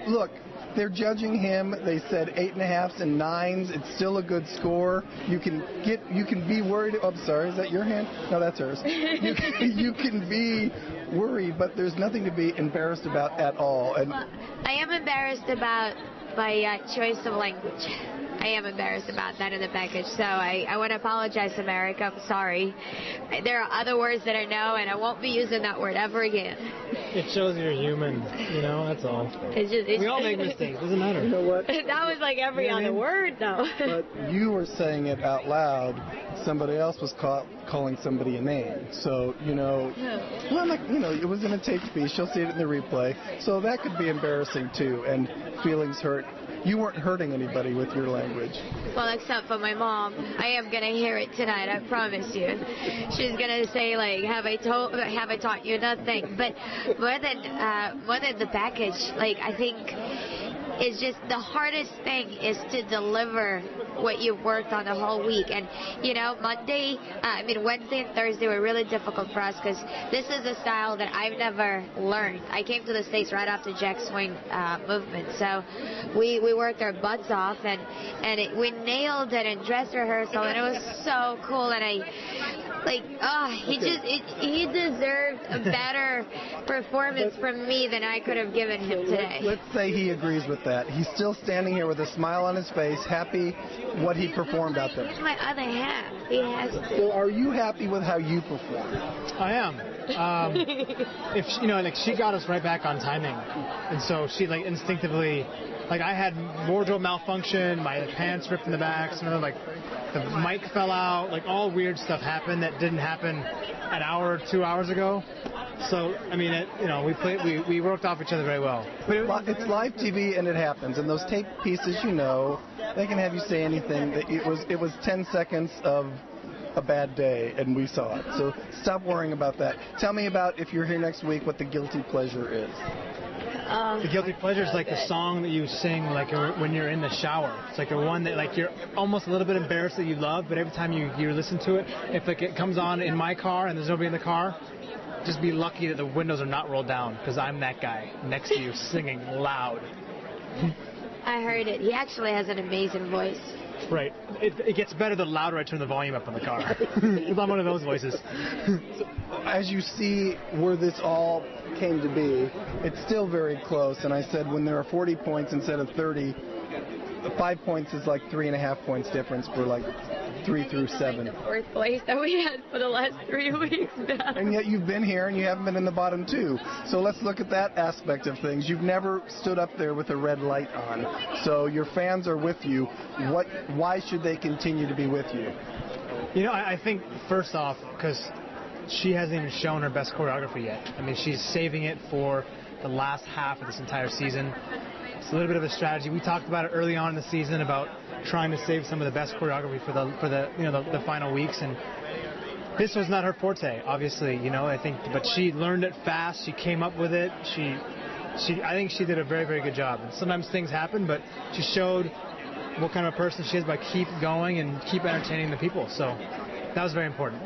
Look, they're judging him. They said 8.5s and 9s. It's still a good score. You can be worried. Oh, I'm sorry. Is that your hand? No, that's hers. You can be worried, but there's nothing to be embarrassed about at all. And well, I am embarrassed about my choice of language. I am embarrassed about that in the package, so I want to apologize to America. I'm sorry. There are other words that I know, and I won't be using that word ever again. It shows you're human, that's all. We all make mistakes. Doesn't matter. You know what? That was like every other word, though. But you were saying it out loud. Somebody else was calling somebody a name. So, well, it was in a taped piece. She'll see it in the replay. So that could be embarrassing, too, and feelings hurt. You weren't hurting anybody with your language. Well, except for my mom. I am going to hear it tonight, I promise you. She's going to say, like, have I taught you nothing? But more than the package, like, I think it's just the hardest thing is to deliver what you've worked on the whole week. And, Wednesday and Thursday were really difficult for us because this is a style that I've never learned. I came to the States right after Jack Swing movement. So we worked our butts off and we nailed it in dress rehearsal, and it was so cool. And he deserved a better performance from me than I could have given him today. Let's say he agrees with that. He's still standing here with a smile on his face, happy what he performed out there. He's my other half. He has to. So are you happy with how you performed? I am. She got us right back on timing, and so she instinctively, I had wardrobe malfunction, my pants ripped in the back, the mic fell out, all weird stuff happened that didn't happen an hour or 2 hours ago. So, we worked off each other very well. But it's live TV and it happens. And those tape pieces, they can have you say anything. It was 10 seconds of a bad day, and we saw it. So stop worrying about that. Tell me about, if you're here next week, what the guilty pleasure is. The guilty pleasure is the song that you sing when you're in the shower. It's the one that you're almost a little bit embarrassed that you love, but every time you listen to it, if it comes on in my car and there's nobody in the car, just be lucky that the windows are not rolled down, because I'm that guy next to you singing loud. I heard it. He actually has an amazing voice. Right. It gets better the louder I turn the volume up in the car. I'm one of those voices. As you see where this all came to be, it's still very close. And I said when there are 40 points instead of 30, 5 points is 3.5 points difference for 3 through 7. The fourth place that we had for the last 3 weeks now. And yet you've been here and you haven't been in the bottom 2. So let's look at that aspect of things. You've never stood up there with a red light on. So your fans are with you. Why should they continue to be with you? I think first off, because she hasn't even shown her best choreography yet. She's saving it for the last half of this entire season. It's a little bit of a strategy. We talked about it early on in the season about trying to save some of the best choreography for the final weeks, and this was not her forte, obviously. I think, but she learned it fast. She came up with it. I think she did a very, very good job. And sometimes things happen, but she showed what kind of person she is by keep going and keep entertaining the people. So that was very important.